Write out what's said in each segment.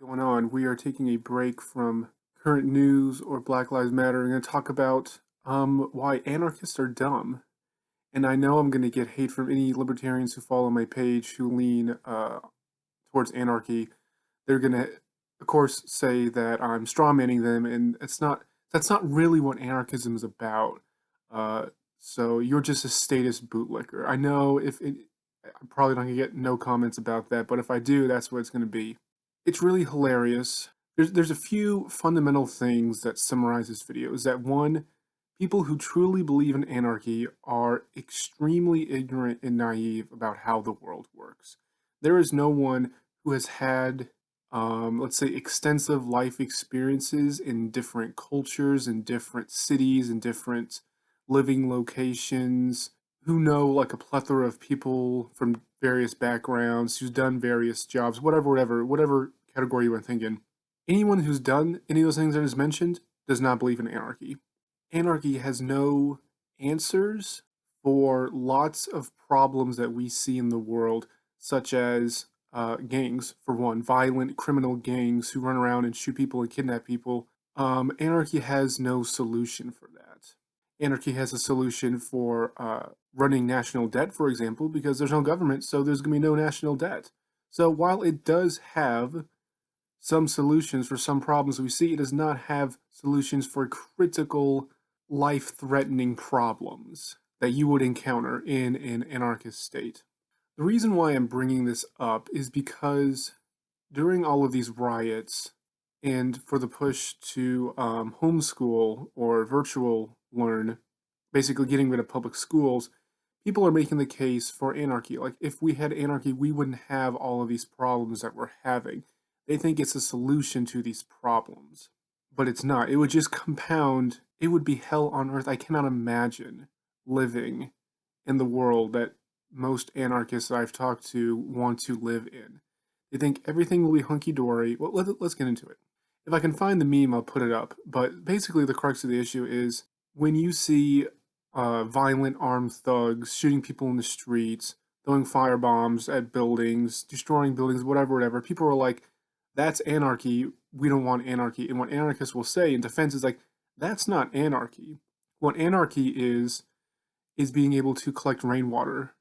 going on. We are taking a break from current news or Black Lives Matter. We're going to talk about why anarchists are dumb. And I know I'm going to get hate from any libertarians who follow my page who lean towards anarchy. They're going to, of course, say that I'm strawmanning them, and that's not really what anarchism is about. Uh, so you're just a statist bootlicker. I know I'm probably not going to get no comments about that, but if I do, that's what it's going to be. It's really hilarious. There's a few fundamental things that summarize this video. Is that one, people who truly believe in anarchy are extremely ignorant and naive about how the world works. There is no one who has had, let's say, extensive life experiences in different cultures, in different cities, in different living locations, who know like a plethora of people from various backgrounds, who's done various jobs, whatever category you want to think in. Anyone who's done any of those things that is mentioned does not believe in anarchy. Anarchy has no answers for lots of problems that we see in the world, such as gangs, for one, violent criminal gangs who run around and shoot people and kidnap people. Anarchy has no solution for that. Anarchy has a solution for running national debt, for example, because there's no government, so there's going to be no national debt. So while it does have some solutions for some problems we see, it does not have solutions for critical, life-threatening problems that you would encounter in an anarchist state. The reason why I'm bringing this up is because during all of these riots and for the push to homeschool or virtual learn, basically getting rid of public schools, people are making the case for anarchy. Like, if we had anarchy, we wouldn't have all of these problems that we're having. They think it's a solution to these problems, but it's not. It would just compound. It would be hell on earth. I cannot imagine living in the world that most anarchists that I've talked to want to live in. They think everything will be hunky-dory. Well, let's get into it. If I can find the meme, I'll put it up. But basically, the crux of the issue is when you see violent armed thugs shooting people in the streets, throwing firebombs at buildings, destroying buildings, whatever, people are like, that's anarchy. We don't want anarchy. And what anarchists will say in defense is like, that's not anarchy. What anarchy is being able to collect rainwater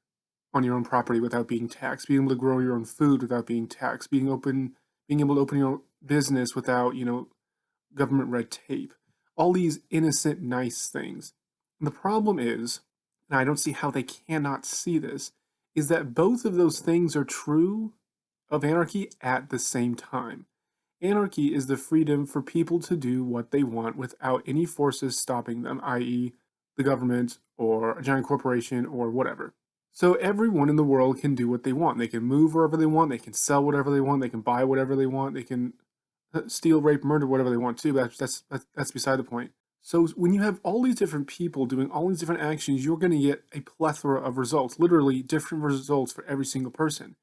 on your own property without being taxed, being able to grow your own food without being taxed, being able to open your own business without, government red tape. All these innocent, nice things. And the problem is, and I don't see how they cannot see this, is that both of those things are true of anarchy at the same time. Anarchy is the freedom for people to do what they want without any forces stopping them, i.e., the government or a giant corporation or whatever. So everyone in the world can do what they want. They can move wherever they want, they can sell whatever they want, they can buy whatever they want, they can steal, rape, murder, whatever they want to. That's beside the point. So when you have all these different people doing all these different actions, you're going to get a plethora of results, literally different results for every single person.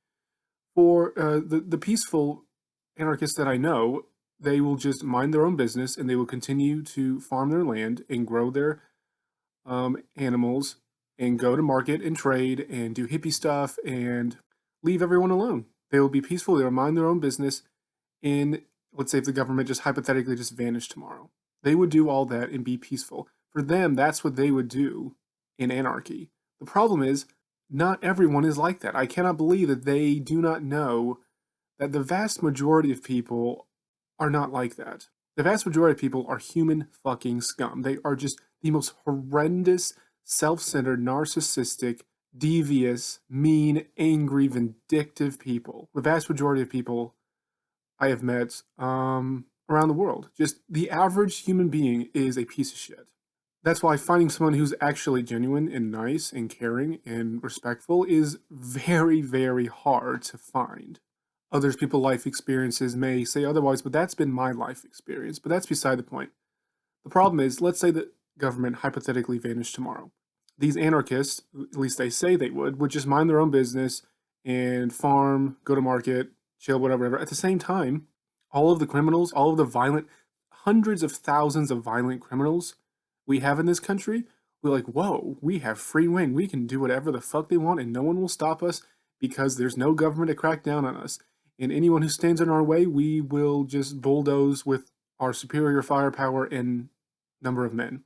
For the peaceful anarchists that I know, they will just mind their own business and they will continue to farm their land and grow their animals and go to market and trade and do hippie stuff and leave everyone alone. They will be peaceful, they will mind their own business, and let's say if the government just hypothetically just vanished tomorrow. They would do all that and be peaceful. For them, that's what they would do in anarchy. The problem is, not everyone is like that. I cannot believe that they do not know that the vast majority of people are not like that. The vast majority of people are human fucking scum. They are just the most horrendous, self-centered, narcissistic, devious, mean, angry, vindictive people. The vast majority of people I have met around the world. Just the average human being is a piece of shit. That's why finding someone who's actually genuine and nice and caring and respectful is very, very hard to find. Others people's life experiences may say otherwise, but that's been my life experience. But that's beside the point. The problem is, let's say the government hypothetically vanished tomorrow. These anarchists, at least they say they would just mind their own business and farm, go to market, chill, whatever. At the same time, all of the criminals, all of the violent, hundreds of thousands of violent criminals we have in this country, we're like, whoa, we have free reign. We can do whatever the fuck they want and no one will stop us because there's no government to crack down on us. And anyone who stands in our way, we will just bulldoze with our superior firepower and number of men.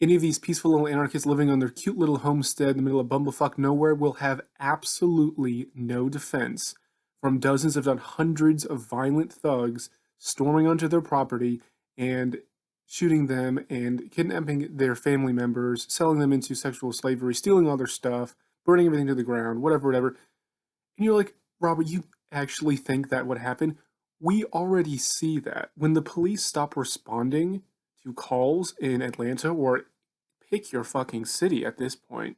Any of these peaceful little anarchists living on their cute little homestead in the middle of bumblefuck nowhere will have absolutely no defense from dozens, if not hundreds, of violent thugs storming onto their property and shooting them and kidnapping their family members, selling them into sexual slavery, stealing all their stuff, burning everything to the ground, whatever, whatever. And you're like, Robert, you actually think that would happen? We already see that. When the police stop responding to calls in Atlanta, or pick your fucking city at this point,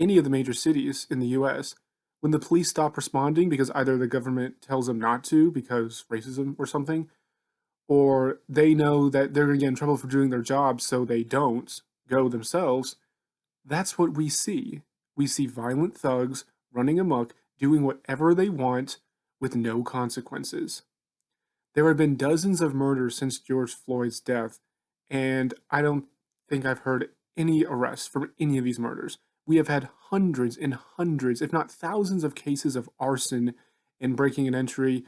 any of the major cities in the US, when the police stop responding because either the government tells them not to because racism or something, or they know that they're going to get in trouble for doing their job, so they don't go themselves, that's what we see. We see violent thugs running amok, doing whatever they want with no consequences. There have been dozens of murders since George Floyd's death, and I don't think I've heard any arrests from any of these murders. We have had hundreds and hundreds, if not thousands, of cases of arson and breaking and entry.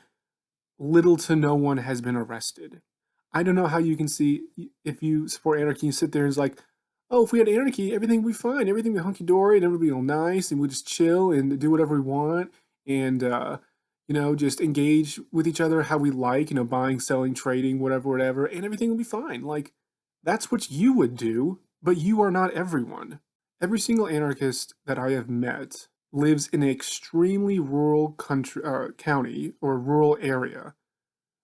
Little to no one has been arrested. I don't know how you can see, if you support anarchy, you sit there and it's like, oh, if we had anarchy, everything would be fine. Everything would be hunky-dory and everybody would be all nice and we'd just chill and do whatever we want and, just engage with each other how we like, buying, selling, trading, whatever, whatever, and everything would be fine. Like, that's what you would do, but you are not everyone. Every single anarchist that I have met lives in an extremely rural county or rural area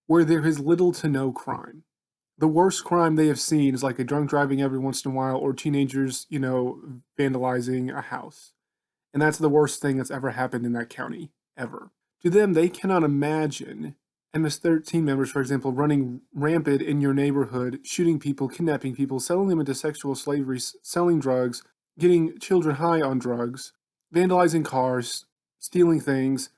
where there is little to no crime. The worst crime they have seen is like a drunk driving every once in a while or teenagers, vandalizing a house. And that's the worst thing that's ever happened in that county, ever. To them, they cannot imagine MS-13 members, for example, running rampant in your neighborhood, shooting people, kidnapping people, selling them into sexual slavery, selling drugs, getting children high on drugs, vandalizing cars, stealing things.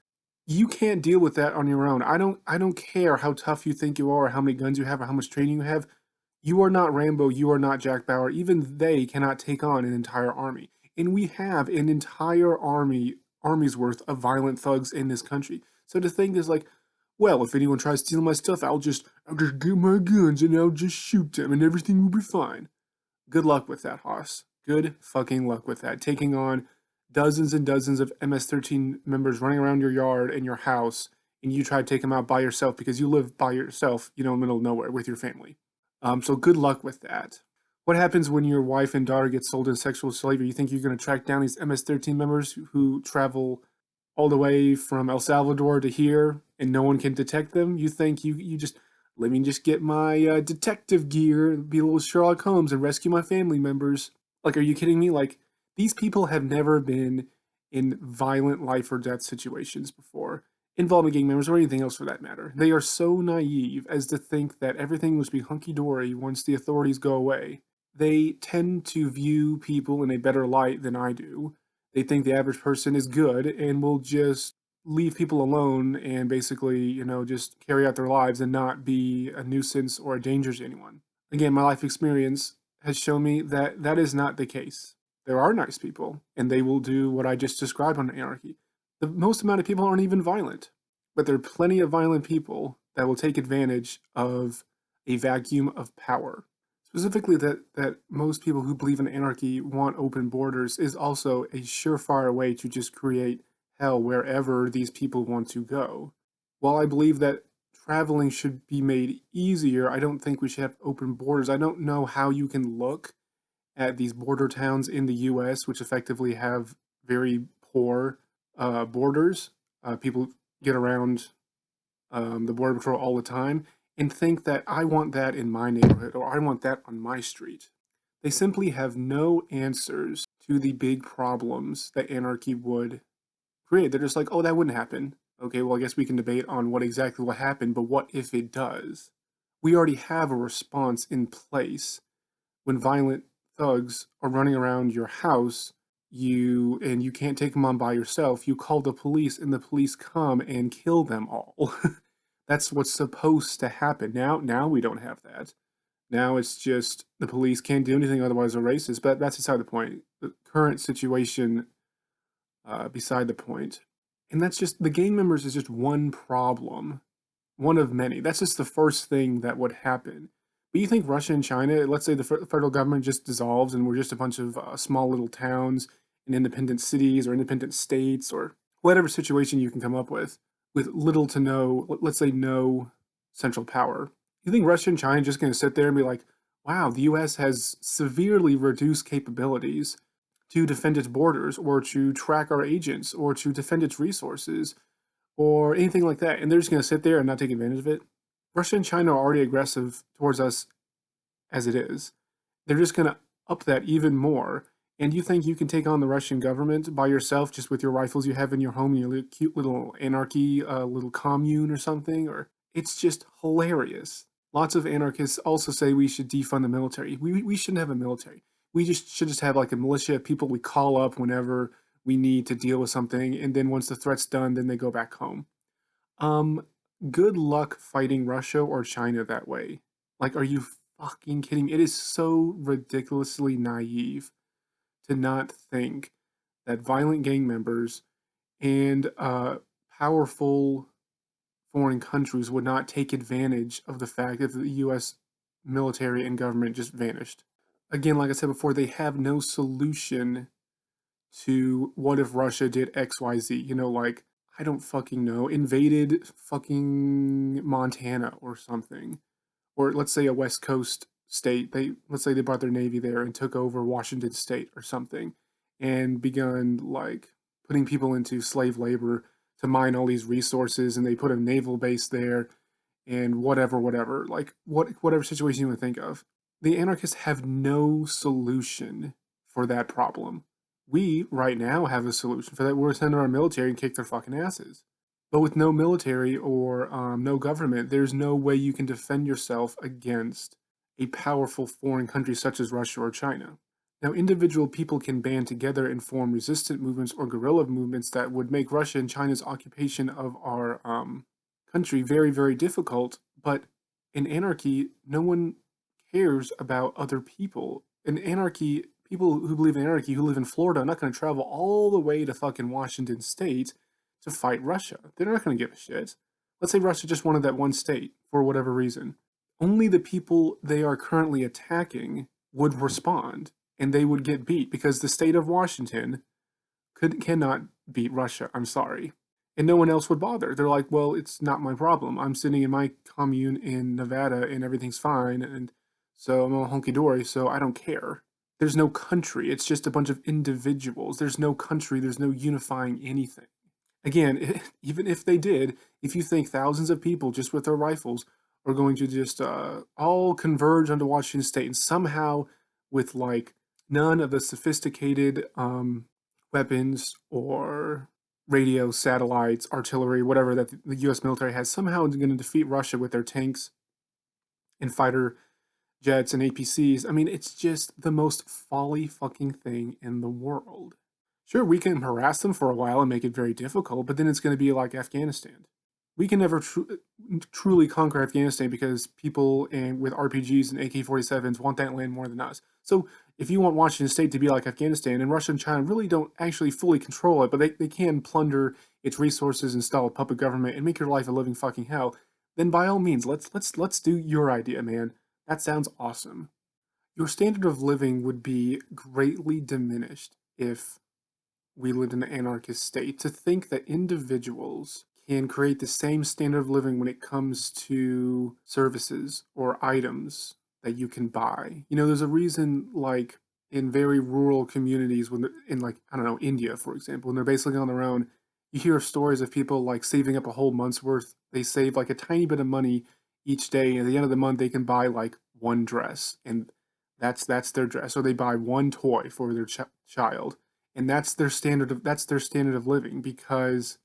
You can't deal with that on your own. I don't care how tough you think you are, or how many guns you have, or how much training you have. You are not Rambo, you are not Jack Bauer. Even they cannot take on an entire army. And we have an entire army's worth of violent thugs in this country. So to think is like, well, if anyone tries to steal my stuff, I'll just get my guns and I'll just shoot them and everything will be fine. Good luck with that, Haas. Good fucking luck with that. Taking on dozens and dozens of MS-13 members running around your yard and your house, and you try to take them out by yourself because you live by yourself, in the middle of nowhere with your family. So good luck with that. What happens when your wife and daughter get sold into sexual slavery? You think you're going to track down these MS-13 members who travel all the way from El Salvador to here and no one can detect them? You think you just, let me just get my detective gear, be a little Sherlock Holmes and rescue my family members. Like, are you kidding me? Like, these people have never been in violent life or death situations before, involving gang members or anything else for that matter. They are so naive as to think that everything must be hunky-dory once the authorities go away. They tend to view people in a better light than I do. They think the average person is good and will just leave people alone and basically, just carry out their lives and not be a nuisance or a danger to anyone. Again, my life experience has shown me that that is not the case. There are nice people, and they will do what I just described on Anarchy. The most amount of people aren't even violent, but there are plenty of violent people that will take advantage of a vacuum of power. Specifically, that most people who believe in anarchy want open borders is also a surefire way to just create hell wherever these people want to go. While I believe that traveling should be made easier, I don't think we should have open borders. I don't know how you can look at these border towns in the US, which effectively have very poor borders. People get around the Border Patrol all the time and think that I want that in my neighborhood or I want that on my street. They simply have no answers to the big problems that anarchy would create. They're just like, oh, that wouldn't happen. Okay, well, I guess we can debate on what exactly will happen, but what if it does? We already have a response in place when violent thugs are running around your house. You can't take them on by yourself. You call the police and the police come and kill them all. That's what's supposed to happen. Now we don't have that. Now it's just the police can't do anything, otherwise they're racist. But that's beside the point. The current situation, beside the point. And that's just, the gang members is just one problem, one of many. That's just the first thing that would happen. But you think Russia and China, let's say the federal government just dissolves and we're just a bunch of small little towns and independent cities or independent states or whatever situation you can come up with little to no, let's say no central power. You think Russia and China are just going to sit there and be like, wow, the US has severely reduced capabilities to defend its borders or to track our agents or to defend its resources or anything like that. And they're just going to sit there and not take advantage of it. Russia and China are already aggressive towards us as it is. They're just going to up that even more. And you think you can take on the Russian government by yourself just with your rifles you have in your home, your cute little anarchy, little commune or something? Or it's just hilarious. Lots of anarchists also say we should defund the military. We shouldn't have a military. We just should just have like a militia of people we call up whenever we need to deal with something, and then once the threat's done, then they go back home. Um, Good luck fighting Russia or China that way. Like, are you fucking kidding me? It is so ridiculously naive to not think that violent gang members and powerful foreign countries would not take advantage of the fact that the US military and government just vanished. Again, like I said before, they have no solution to what if Russia did XYZ, like, I don't fucking know, invaded fucking Montana or something. Or let's say a West Coast state, let's say they brought their navy there and took over Washington state or something and begun like putting people into slave labor to mine all these resources, and they put a naval base there and whatever, like whatever situation you would think of. The anarchists have no solution for that problem. We right now have a solution for that. We're sending our military and kick their fucking asses. But with no military or no government, there's no way you can defend yourself against a powerful foreign country such as Russia or China. Now, individual people can band together and form resistant movements or guerrilla movements that would make Russia and China's occupation of our country very, very difficult. But in anarchy, no one cares about other people. In anarchy, people who believe in anarchy, who live in Florida, are not going to travel all the way to fucking Washington state to fight Russia. They're not going to give a shit. Let's say Russia just wanted that one state for whatever reason. Only the people they are currently attacking would respond, and they would get beat because the state of Washington cannot beat Russia. I'm sorry. And no one else would bother. They're like, well, it's not my problem. I'm sitting in my commune in Nevada and everything's fine, and so I'm all hunky dory, so I don't care. There's no country. It's just a bunch of individuals. There's no country. There's no unifying anything. Again, even if they did, if you think thousands of people just with their rifles are going to just all converge onto Washington State and somehow with like none of the sophisticated weapons or radio, satellites, artillery, whatever that the US military has, somehow going to defeat Russia with their tanks and fighter jets and APCs. I mean, it's just the most folly fucking thing in the world. Sure, we can harass them for a while and make it very difficult, but then it's going to be like Afghanistan. We can never truly conquer Afghanistan because people with RPGs and AK-47s want that land more than us. So if you want Washington State to be like Afghanistan, and Russia and China really don't actually fully control it, but they can plunder its resources, install a puppet government, and make your life a living fucking hell, then by all means, let's do your idea, man. That sounds awesome. Your standard of living would be greatly diminished if we lived in an anarchist state. To think that individuals can create the same standard of living when it comes to services or items that you can buy. There's a reason, like, in very rural communities, when in, like, I don't know, India, for example, when they're basically on their own, you hear stories of people, like, saving up a whole month's worth. They save, like, a tiny bit of money each day, and at the end of the month, they can buy, like, one dress, and that's their dress. Or they buy one toy for their child, and that's their standard of living because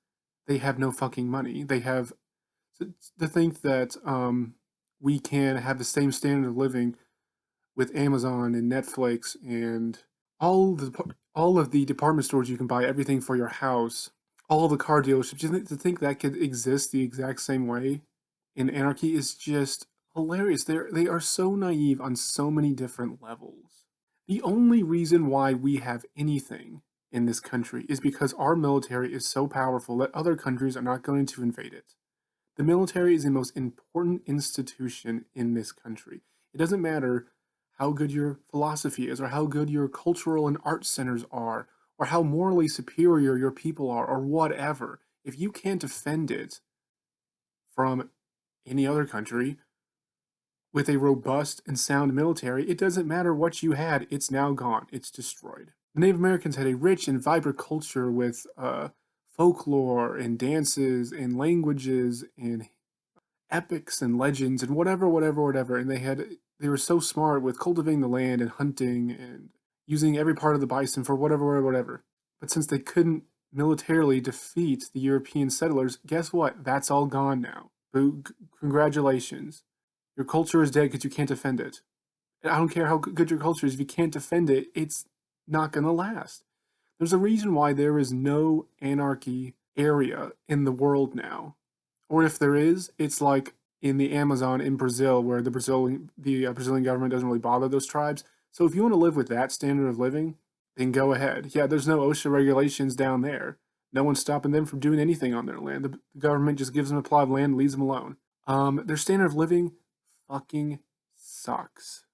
they have no fucking money. They have to think that we can have the same standard of living with Amazon and Netflix and all of the department stores you can buy everything for your house, all the car dealerships. To think that could exist the exact same way in anarchy is just hilarious. They are so naive on so many different levels. The only reason why we have anything in this country is because our military is so powerful that other countries are not going to invade it. The military is the most important institution in this country. It doesn't matter how good your philosophy is, or how good your cultural and art centers are, or how morally superior your people are, or whatever. If you can't defend it from any other country with a robust and sound military, it doesn't matter what you had, it's now gone, it's destroyed. The Native Americans had a rich and vibrant culture with folklore and dances and languages and epics and legends and whatever. And they were so smart with cultivating the land and hunting and using every part of the bison for whatever. But since they couldn't militarily defeat the European settlers, guess what? That's all gone now. Congratulations. Your culture is dead because you can't defend it. And I don't care how good your culture is, if you can't defend it, it's not going to last. There's a reason why there is no anarchy area in the world now. Or if there is, it's like in the Amazon in Brazil, where the Brazilian government doesn't really bother those tribes. So if you want to live with that standard of living, then go ahead. Yeah, there's no OSHA regulations down there. No one's stopping them from doing anything on their land. The government just gives them a plot of land and leaves them alone. Their standard of living fucking sucks.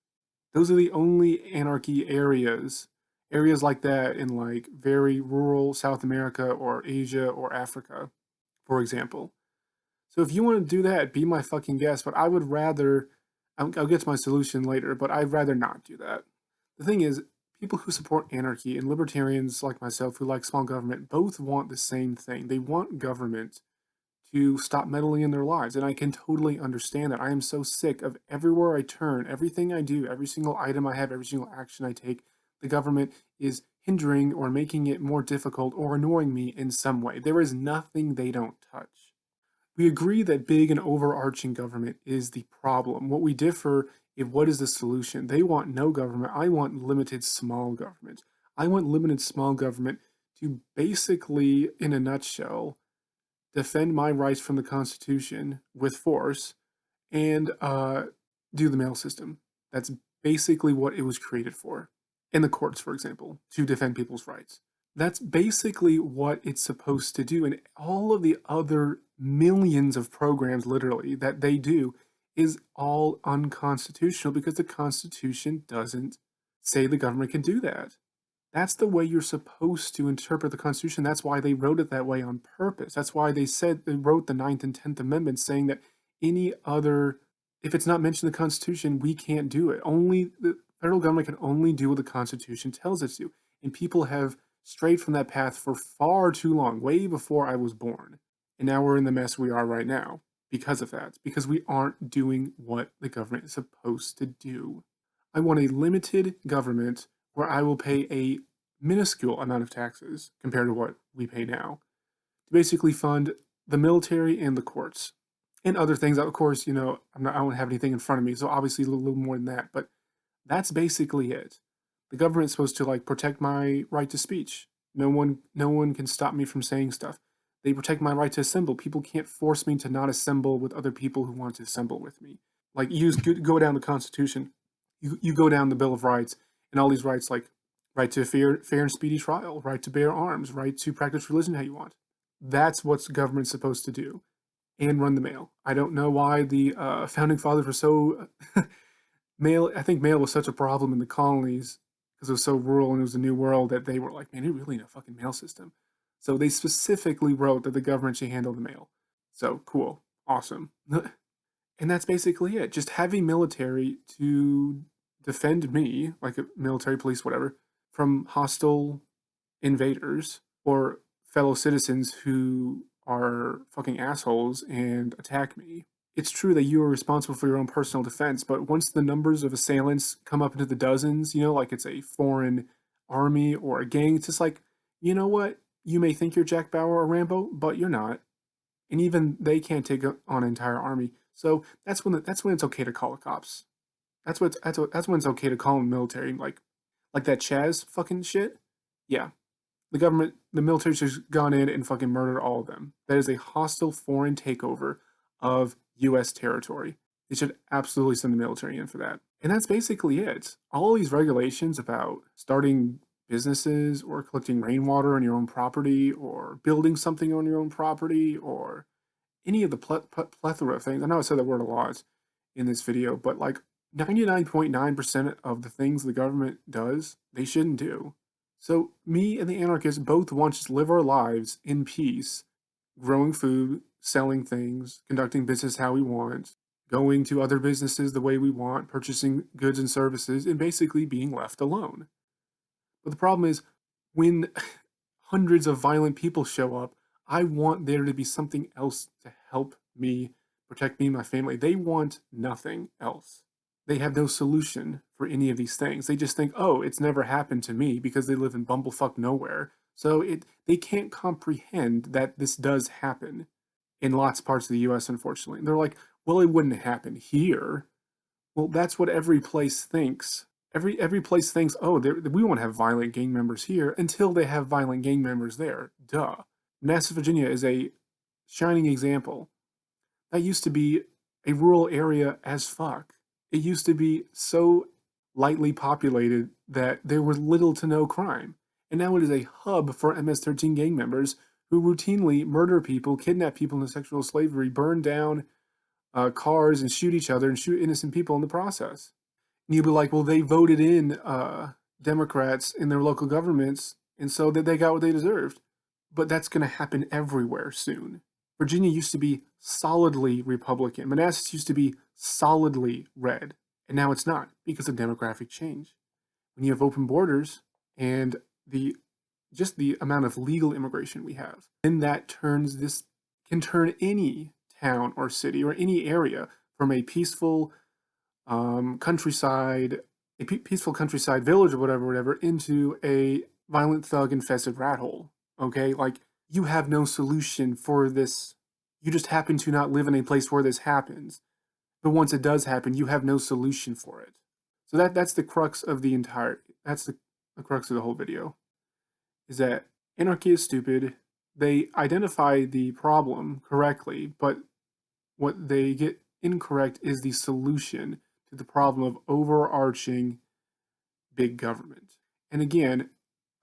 Those are the only anarchy areas like that in like very rural South America or Asia or Africa, for example. So if you want to do that, be my fucking guest, but I would rather, I'll get to my solution later, but I'd rather not do that. The thing is, people who support anarchy and libertarians like myself who like small government both want the same thing. They want government to stop meddling in their lives. And I can totally understand that. I am so sick of everywhere I turn, everything I do, every single item I have, every single action I take, the government is hindering or making it more difficult or annoying me in some way. There is nothing they don't touch. We agree that big and overarching government is the problem. What we differ is what is the solution. They want no government. I want limited small government. I want limited small government to basically, in a nutshell, defend my rights from the Constitution with force and do the mail system. That's basically what it was created for. In the courts, for example, to defend people's rights. That's basically what it's supposed to do. And all of the other millions of programs, literally, that they do is all unconstitutional because the Constitution doesn't say the government can do that. That's the way you're supposed to interpret the Constitution. That's why they wrote it that way on purpose. That's why they wrote the 9th and 10th Amendments saying that any other, if it's not mentioned in the Constitution, we can't do it. Only the federal government can only do what the Constitution tells it to. And people have strayed from that path for far too long, way before I was born. And now we're in the mess we are right now because of that, because we aren't doing what the government is supposed to do. I want a limited government where I will pay a minuscule amount of taxes compared to what we pay now to basically fund the military and the courts and other things. Of course, I don't have anything in front of me, so obviously a little more than that, but that's basically it. The government's supposed to like protect my right to speech. No one can stop me from saying stuff. They protect my right to assemble. People can't force me to not assemble with other people who want to assemble with me. Like you go down the Constitution, you go down the Bill of Rights, and all these rights like right to fair and speedy trial, right to bear arms, right to practice religion how you want. That's what government's supposed to do, and run the mail. I don't know why the founding fathers were so mail. I think mail was such a problem in the colonies because it was so rural and it was a new world that they were like, man, we really need a fucking mail system. So they specifically wrote that the government should handle the mail. So cool, awesome. And that's basically it. Just having military to defend me, like a military police, whatever, from hostile invaders or fellow citizens who are fucking assholes and attack me. It's true that you are responsible for your own personal defense, but once the numbers of assailants come up into the dozens, like it's a foreign army or a gang, it's just like, you know what? You may think you're Jack Bauer or Rambo, but you're not. And even they can't take on an entire army. So that's when it's okay to call the cops. That's when it's okay to call them military, like that Chaz fucking shit. Yeah, the military's just gone in and fucking murdered all of them. That is a hostile foreign takeover of U.S. territory. They should absolutely send the military in for that. And that's basically it. All these regulations about starting businesses or collecting rainwater on your own property or building something on your own property or any of the plethora of things. I know I said that word a lot in this video, but like 99.9% of the things the government does, they shouldn't do. So me and the anarchists both want to just live our lives in peace, growing food, selling things, conducting business how we want, going to other businesses the way we want, purchasing goods and services, and basically being left alone. But the problem is, when hundreds of violent people show up, I want there to be something else to help me, protect me and my family. They want nothing else. They have no solution for any of these things. They just think, oh, it's never happened to me because they live in bumblefuck nowhere. So they can't comprehend that this does happen in lots of parts of the US, unfortunately. And they're like, well, it wouldn't happen here. Well, that's what every place thinks. Every place thinks, oh, we won't have violent gang members here until they have violent gang members there. Duh. Manassas, Virginia is a shining example. That used to be a rural area as fuck. It used to be so lightly populated that there was little to no crime. And now it is a hub for MS-13 gang members who routinely murder people, kidnap people into sexual slavery, burn down cars and shoot each other and shoot innocent people in the process. And you'd be like, well, they voted in Democrats in their local governments, and so that they got what they deserved. But that's going to happen everywhere soon. Virginia used to be solidly Republican. Manassas used to be solidly red, and now it's not because of demographic change. When you have open borders and just the amount of legal immigration we have, then that can turn any town or city or any area from a peaceful countryside village or whatever, into a violent thug infested rat hole. Okay, like you have no solution for this. You just happen to not live in a place where this happens. But once it does happen, you have no solution for it. So that's the crux of the crux of the whole video. Is that anarchy is stupid. They identify the problem correctly, but what they get incorrect is the solution to the problem of overarching big government. And again,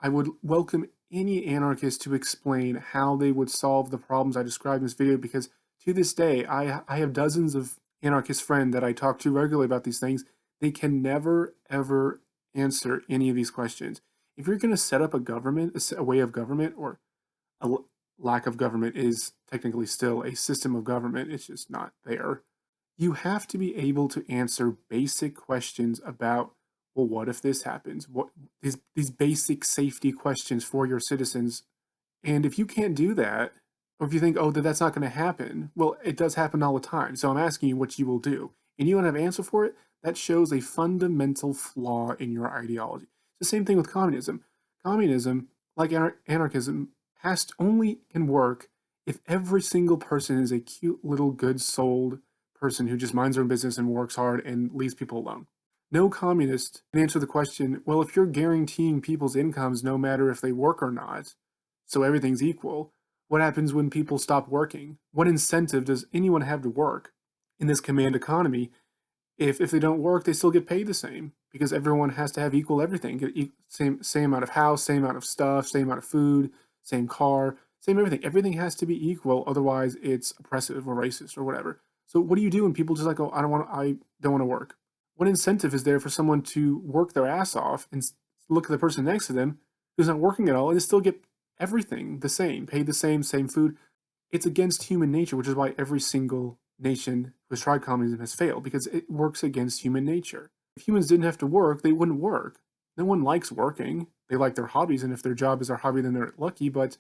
I would welcome any anarchist to explain how they would solve the problems I described in this video, because to this day, I have dozens of anarchist friends that I talk to regularly about these things. They can never, ever answer any of these questions. If you're going to set up a government, a way of government, or a lack of government is technically still a system of government, it's just not there. You have to be able to answer basic questions about, well, what if this happens? What these basic safety questions for your citizens. And if you can't do that, or if you think, oh, that's not going to happen, well, it does happen all the time. So I'm asking you what you will do. And you don't have an answer for it, that shows a fundamental flaw in your ideology. It's the same thing with communism. Communism, like anarchism, only can work if every single person is a cute little good-souled person who just minds their own business and works hard and leaves people alone. No communist can answer the question, well, if you're guaranteeing people's incomes no matter if they work or not, so everything's equal, what happens when people stop working? What incentive does anyone have to work in this command economy? If they don't work, they still get paid the same, because everyone has to have equal everything. Get same amount of house, same amount of stuff, same amount of food, same car, same everything. Everything has to be equal, otherwise it's oppressive or racist or whatever. So what do you do when people just like, oh, I don't want to work? What incentive is there for someone to work their ass off and look at the person next to them who's not working at all and still get everything the same, paid the same food? It's against human nature, which is why every single nation who has tried communism has failed, because it works against human nature. If humans didn't have to work, they wouldn't work. No one likes working. They like their hobbies, and if their job is their hobby, then they're lucky, but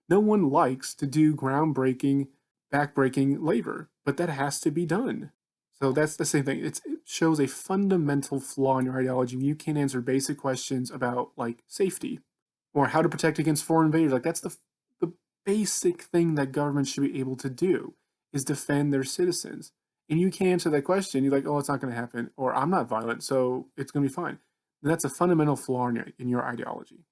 no one likes to do groundbreaking, backbreaking labor, but that has to be done. So that's the same thing. It shows a fundamental flaw in your ideology. You can't answer basic questions about like safety or how to protect against foreign invaders. Like that's the basic thing that governments should be able to do, is defend their citizens. And you can't answer that question. You're like, oh, it's not going to happen, or I'm not violent, so it's going to be fine. And that's a fundamental flaw in your ideology.